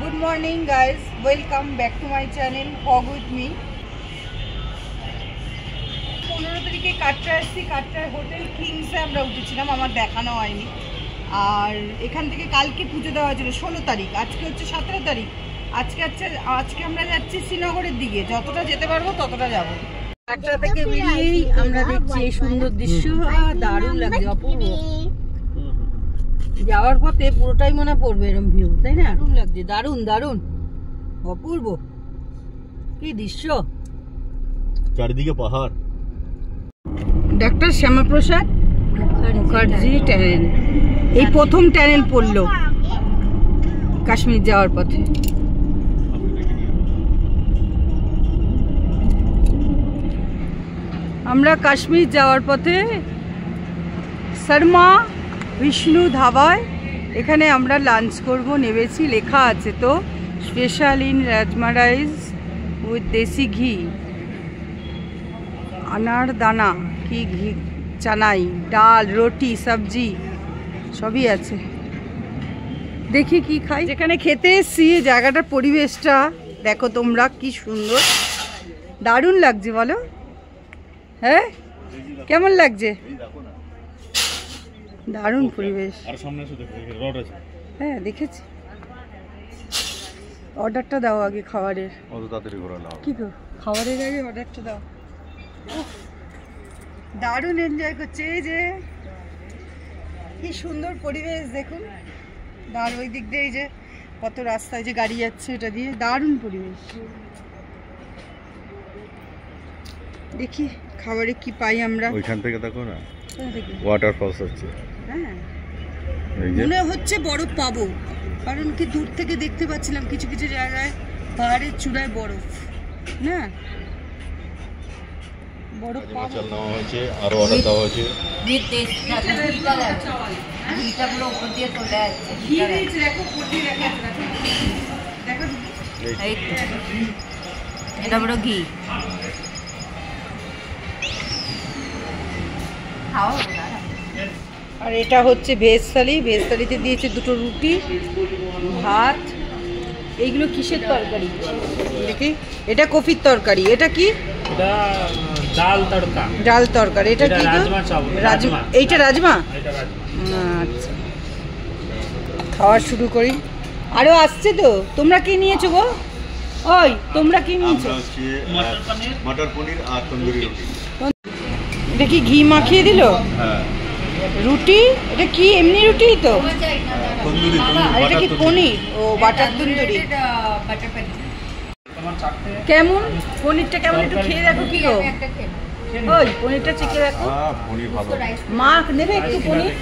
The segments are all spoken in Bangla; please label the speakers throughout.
Speaker 1: Good morning guys, welcome back to my channel Fog with me. 15 তারিখে কাটরা আসছি, কাটরার হোটেল কিংসে আমরা উঠেছিলাম, আমার দেখানো হয়নি। আর এখান থেকে কালকে পুজো দেওয়া হয়েছিল 16 তারিখ, আজকে হচ্ছে 17 তারিখ। আজকে আমরা যাচ্ছি শ্রীনগরের দিকে, যতটা যেতে পারবো ততটা যাব। কাটরা থেকে বেরিয়েই আমরা দেখছি এই সুন্দর দৃশ্য, দারুণ লাগছে, অপূর্ব। যাওয়ার পথে পুরোটাই মনে পড়বে এরকম ভিউ, তাই না? দারুণ লাগছে, দারুণ দারুণ, অপূর্ব কি দৃশ্য,
Speaker 2: চারিদিকে পাহাড়।
Speaker 1: ডক্টর শ্যামাপ্রসাদ মুখার্জি টানেল, এই প্রথম টানেল পড়লো কাশ্মীর যাওয়ার পথে। আমরা কাশ্মীর যাওয়ার পথে শর্মা বিষ্ণু ধাবায়, এখানে আমরা লাঞ্চ করব নেমেছি, লেখা আছে তো special in rajma rice with দেশি ঘি, আনার দানা কি ঘি, চানাই ডাল, রুটি, সবজি সবই আছে। দেখি কি খাই। যেখানে খেতে এসছি জায়গাটার পরিবেশটা দেখো তোমরা, কি সুন্দর, দারুণ লাগছে, বলো হ্যাঁ কেমন লাগছে? দারুণ পরিবেশ। হ্যাঁ দেখেছি। অর্ডারটা দাও আগে খাবারের। কি গো, খাবারের আগে অর্ডারটা দাও। দারুণ এনজয় করছে, এই যে কি সুন্দর পরিবেশ দেখুন, আর ওই দিক দিয়ে এই যে কত রাস্তায় যে গাড়ি যাচ্ছে ওটা দিয়ে, দারুণ পরিবেশ। দেখি খাবারে কি পাই আমরা।
Speaker 2: ওইখান থেকে দেখো না, ওয়াটারফলস হচ্ছে।
Speaker 1: হ্যাঁ মনে হচ্ছে বরফ পাবো, কারণ কি দূর থেকে দেখতে পাচ্ছিলাম কিছু কিছু জায়গায় পাহাড়ের চূড়ায় বরফ, না বরফ পাবো।
Speaker 2: হয়েছে আরো অর্ডার দেওয়া হয়েছে।
Speaker 1: এটা বড় ঘি আর এটা হচ্ছে ভেজ থালি। ভেজ থালিতে দিয়েছে দুটো রুটি, ভাত। এইগুলো কিসের তরকারি দেখি? এটা কফির তরকারি। এটা কি?
Speaker 3: ডাল তড়কা।
Speaker 1: ডাল তরকারি। এটা কি? রাজমা। এইটা রাজমা। আচ্ছা খাওয়া শুরু করি। আরো আসছে তো। তোমরা কি নিয়েছো গো? ওই তোমরা কি নিয়েছো?
Speaker 2: মটর পনির আর তন্দুরি রুটি।
Speaker 1: এটা কি ঘি মাখিয়ে দিল?
Speaker 2: হ্যাঁ।
Speaker 1: রুটি এটা কি এমনি রুটি তো?
Speaker 2: তন্দুরি।
Speaker 1: আর এটা কি পনির? ও বাটার তন্দুরি। কেমন পনিরটা, কেমন একটু খেয়ে দেখো। কি গো ওই পনিরটা চেখে দেখো।
Speaker 2: পনির ভালো।
Speaker 1: মা নেবে একটু পনির?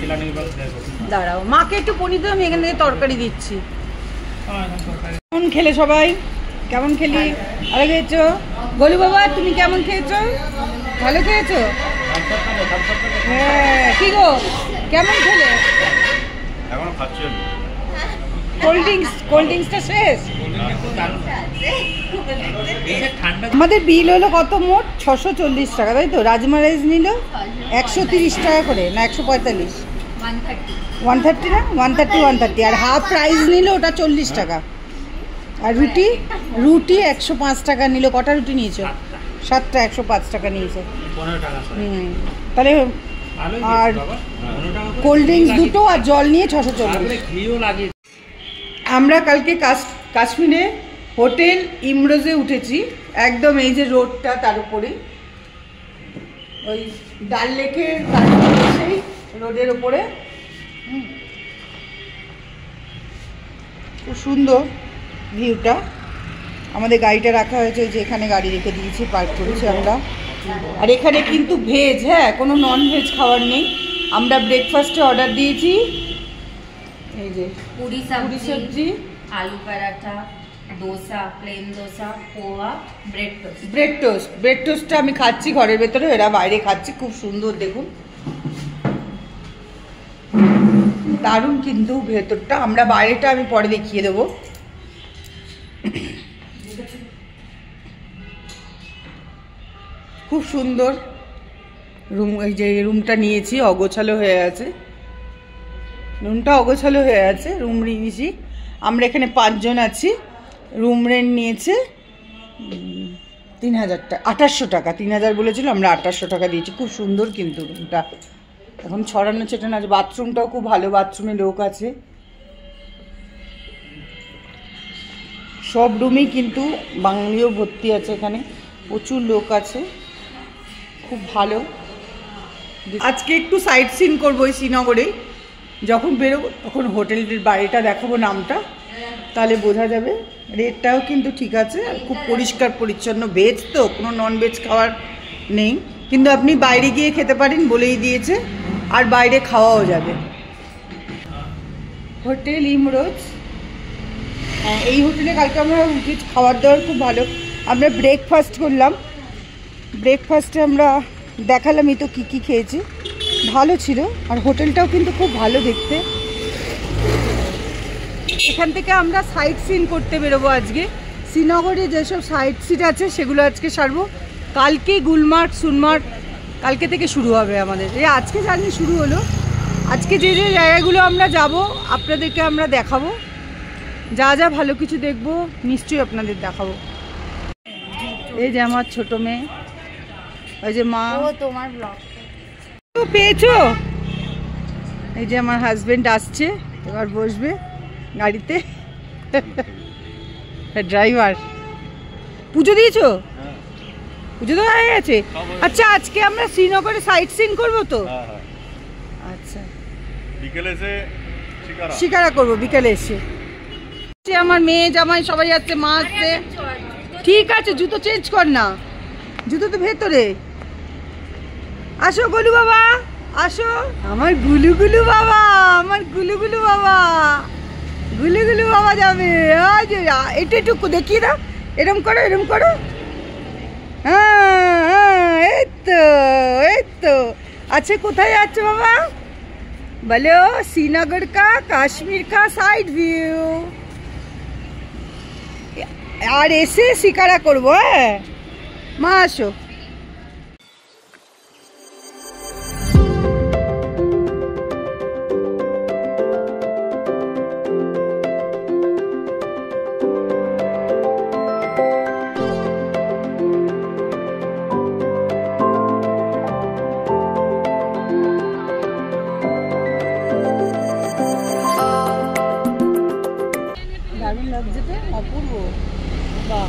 Speaker 1: দাঁড়াও মাকে একটু পনির দাও, আমি এখান থেকে তরকারি দিচ্ছি। কেমন খেলে সবাই? কেমন খেলি? আরে খেয়েছো? বলু বাবা তুমি কেমন খেয়েছো? ভালো খেয়েছো? হ্যাঁ। কি গো কেমন খেলে?
Speaker 2: এখনো খাচ্ছি আমি।
Speaker 1: কোল্ড ড্রিঙ্কসটা শেষ। আমাদের বিল হলো কত মোট? 640 টাকা, তাই তো? রাজমা রাইস নিল 130 টাকা করে, না 145? 130 না, 130 আর হাফ রাইস নিল ওটা 40 টাকা। আর রুটি 105 টাকা নিল। কটা রুটি নিয়েছো? 7টা, 105 টাকা নিয়েছে। তাহলে আর কোল্ড ড্রিঙ্কস দুটো আর জল নিয়ে 640। আমরা কালকে কাশ্মীরে হোটেল ইমরোজে উঠেছি, একদম এই যে রোডটা তার উপরে, ওই ডাল লেকের সেই রোডের ওপরে। খুব সুন্দর ভিউটা। আমাদের গাড়িটা রাখা হয়েছে, যে এখানে গাড়ি রেখে দিয়েছি, পার্ক করেছি আমরা। আর এখানে কিন্তু ভেজ, হ্যাঁ কোনো নন ভেজ খাবার নেই। আমরা ব্রেকফাস্টে অর্ডার দিয়েছি এই যে পুরি সবজি,
Speaker 4: आलू पराठा, डोसा, प्लेन डोसा, पोहा,
Speaker 1: ব্রেড টোস্টটা আমি খাচ্ছি ঘরের ভেতরে, এরা বাইরে খাচ্ছি। খুব সুন্দর দেখুন, দারুণ কিন্তু ভেতরটা। আমরা বাইরেটা আমি পরে দেখিয়ে দেবো। খুব সুন্দর রুম। এই যে রুমটা নিয়েছি, অগোছালো হয়ে আছে রুমটা, রুম নিয়েছি। আমরা এখানে 5 জন আছি। রুম রেন্ট নিয়েছে 3000 টাকা, 2800 টাকা। 3000 বলেছিল, আমরা 2800 টাকা দিয়েছি। খুব সুন্দর কিন্তু রুমটা, এখন ছড়ানো ছেটানো আছে। বাথরুমটাও খুব ভালো, বাথরুমে লোক আছে। সব রুমেই কিন্তু বাঙালিও ভর্তি আছে, এখানে প্রচুর লোক আছে, খুব ভালো। আজকে একটু সাইট সিন করবো ওই শ্রীনগরে। যখন বেরোবো তখন হোটেলের বাড়িটা দেখাবো, নামটা, তাহলে বোঝা যাবে। রেটটাও কিন্তু ঠিক আছে, আর খুব পরিষ্কার পরিচ্ছন্ন। ভেজ তো, কোনো নন ভেজ খাওয়ার নেই, কিন্তু আপনি বাইরে গিয়ে খেতে পারেন, বলেই দিয়েছে, আর বাইরে খাওয়াও যাবে। হোটেল ইমরোজ, হ্যাঁ এই হোটেলে কালকে আমরা উঠেছি। খাবার দাবার খুব ভালো। আমরা ব্রেকফাস্ট করলাম, ব্রেকফাস্টে আমরা দেখালামই তো কী কী খেয়েছি, ভালো ছিল। আর হোটেলটাও কিন্তু খুব ভালো দেখতে। এখান থেকে আমরা সাইট সিন করতে বেরোবো আজকে। শ্রীনগরে যেসব সাইট সিন আছে সেগুলো আজকে সারবো। কালকে গুলমার্গ, সোনমার্গ কালকে থেকে শুরু হবে আমাদের। এই আজকে জার্নি শুরু হলো। আজকে যে যে জায়গাগুলো আমরা যাব আপনাদেরকে আমরা দেখাবো। যা যা ভালো কিছু দেখবো নিশ্চয়ই আপনাদের দেখাবো। এই যে আমার ছোট মেয়ে, ওই যে মা,
Speaker 4: তোমার ব্লগ
Speaker 1: পেয়েছো। এই যে আমার হাজবেন্ড আসছে, এবার বসবে গাড়িতে। ড্রাইভার। পুজো দিয়েছো? পুজো তো হয়ে গেছে। আচ্ছা, আজকে আমরা শ্রীনগরে সাইট সিন করবো তো? আচ্ছা,
Speaker 2: বিকেলে এসে
Speaker 1: শিকারা করবো বিকেলে এসে। আমার মেয়ে জামাই সবাই আসছে, মা আসছে। ঠিক আছে, জুতো চেঞ্জ কর না, জুতো তো ভেতরে। আসো গোলু বাবা, আসো। আমার গুলু গুলু বাবা, আমার গুলু গুলু বাবা, গুলু গুলু বাবা যাবে। এটা একটু দেখিয়ে দাও, এরম করো, এরম করো। হ্যাঁ হ্যাঁ, এই তো, এই তো। আচ্ছা, কোথায় যাচ্ছ বাবা? বলো। শ্রীনগর কা, কাশ্মীর কা সাইড ভিউ। আর এসে শিকারা করবো। হ্যাঁ মা, আসো। দারুণ লাগছে তো, অপূর্ব। বাহ,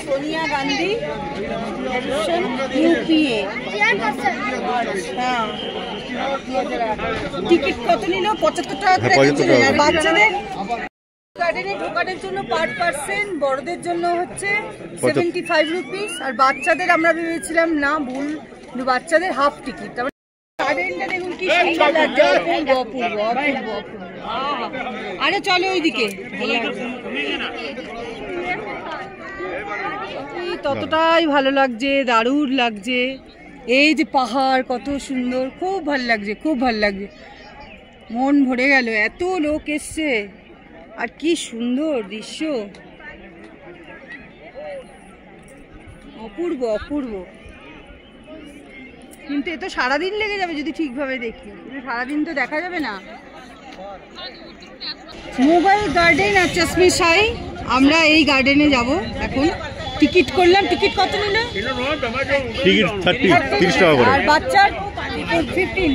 Speaker 1: সোনিয়া গান্ধী ইউপিএ। হ্যাঁ, টিকিট কত নিল? 75 টাকা করে। আর বাচ্চাদের গার্ডেনে ঢোকানোর জন্য পার পার্সন, বড়দের জন্য হচ্ছে 75 রুপিস। আর বাচ্চাদের আমরা ভেবেছিলাম না, ভুল, কিন্তু বাচ্চাদের হাফ টিকিট। গার্ডেনটা দেখুন কি সুন্দর লাগছে, অপূর্ব অপূর্ব অপূর্ব অপূর্ব। আরে চলো ওইদিকে, ততটাই ভালো লাগছে, দারুণ লাগছে। এই যে পাহাড় কত সুন্দর, খুব ভালো লাগছে, খুব ভালো লাগছে। মন ভরে গেল, এত লোক এসছে, আর কি সুন্দর দৃশ্য, অপূর্ব অপূর্ব। কিন্তু এ তো সারাদিন লেগে যাবে যদি ঠিকভাবে দেখি, সারাদিন তো দেখা যাবে না। মোবাইল গার্ডেন আর চশমে শাহী, আমরা এই গার্ডেনে যাব এখন। টিকিট করলাম। টিকিট কত নিল?
Speaker 2: টিকিট 30 টাকা করে।
Speaker 1: আর বাচ্চার 15।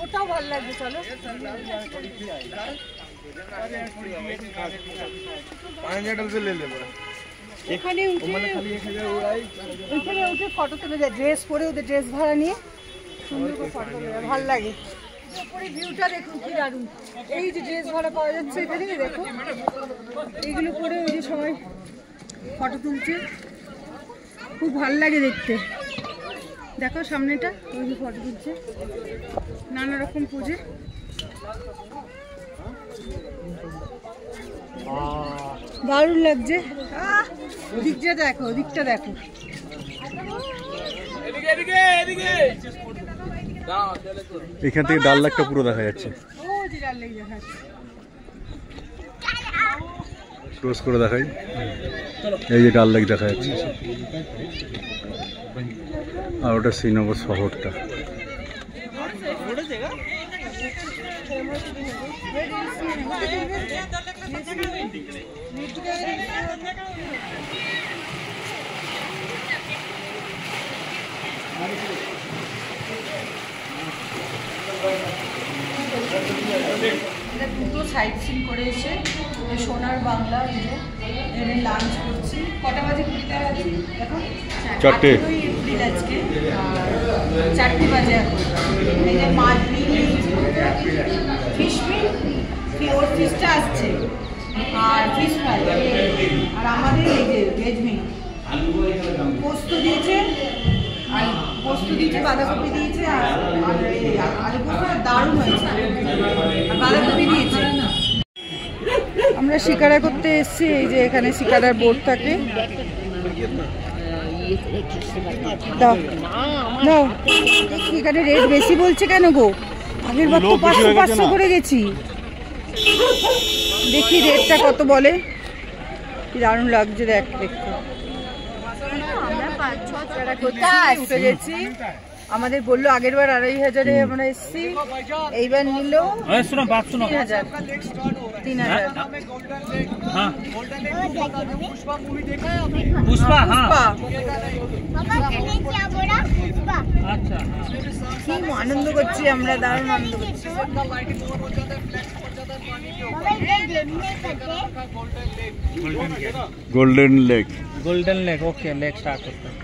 Speaker 1: ওটাও ভালো লাগবে, চলো। এখানে উঠে ফটো তুলে যায়, ড্রেস পরে, ওদের ড্রেস ভাড়া নিয়ে সুন্দর করে ফটো তুলে যায়, ভালো লাগে। উপরে ভিউটা দেখুন কি দারুণ। এই যে ড্রেস ভাড়া পাওয়া যাচ্ছে এখানে, দেখো এইগুলো পরে ওই যে সবাই ফটো তুলছে, খুব ভালো লাগে দেখতে। দেখো সামনেটা, ওই যে ফটো তুলছে নানা রকম পোজে। দারুণ লাগছে। দিকটা দেখো, দিকটা দেখো।
Speaker 2: এখান থেকে ডাল লেকটা পুরো দেখা যাচ্ছে, ক্লোজ করে দেখাই। এই যে ডাল লেক দেখা যাচ্ছে, আর ওটা শ্রীনগর শহরটা।
Speaker 1: দুটো সাইড সিন করে এসে সোনার বাংলা এখানে লাঞ্চ করছি। কটা বাজে? 20টা বাজে এখন,
Speaker 2: 4টে।
Speaker 1: এপ্রিল আজকে, 4টে বাজে এখন। এই যে মাছ ফিশ মিল, ওর ফিশটা আসছে, আর ফিশ ফ্রাই, আর আমাদের এই যে ভেজ মিল, পোস্ত দিয়েছে, আর পোস্ত দিয়েছে, বাঁধাকপি দিয়েছে, আর আলু পোস্ত দারুণ হয়েছে, আর বাঁধাকপি দিয়েছে। আমরা শিকারা করতে এসেছি, এই যে এখানে শিকারার বোর্ড থাকে। দাও দাও, এখানে রেট বেশি বলছে কেন গো? আগের বার তো 500 করে গেছি, দেখি রেটটা কত বলে। কি দারুণ লাগছে দেখ দেখতে। উঠে গেছি, আমাদের বললো আগের বার 2500-এ আমরা এসছি, এইবার নিল 3000।
Speaker 3: पुष्पा हाँ
Speaker 1: কি আনন্দ করছি আমরা, দারুণ আনন্দ করছি।
Speaker 2: Golden lake,
Speaker 3: golden lake. Okay lake start करते हैं।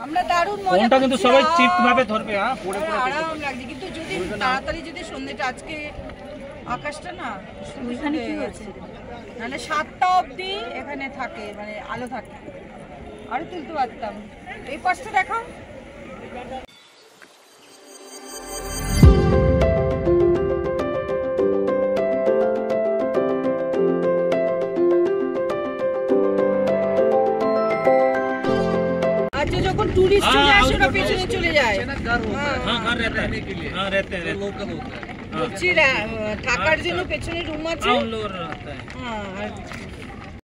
Speaker 1: আমরা দারুণ মজা
Speaker 3: কোনটা কিন্তু সবাই
Speaker 1: করছিলাম।
Speaker 3: চিপ ভাবে ধরবে। হ্যাঁ পড়ে পড়ে
Speaker 1: আরাম লাগছে, কিন্তু যদি তাড়াতাড়ি যদি সন্ধ্যেটা, আজকে আকাশটা না ওইখানে কি হচ্ছে, মানে 7টা অবধি এখানে থাকে, মানে আলো থাকে, আরো তুলতে পারতাম। এই পাশটা দেখাও। আচ্ছা, যখন টুরিস্ট চলে আসে ওরা পেছনে চলে যায়।
Speaker 3: हाँ घर रहता है हाँ रहते हैं लोकल होता है।
Speaker 1: বলছি থাকার জন্য পেছনে রুম আছে।
Speaker 3: हाँ उन लोग रहता है।
Speaker 1: হ্যাঁ, আর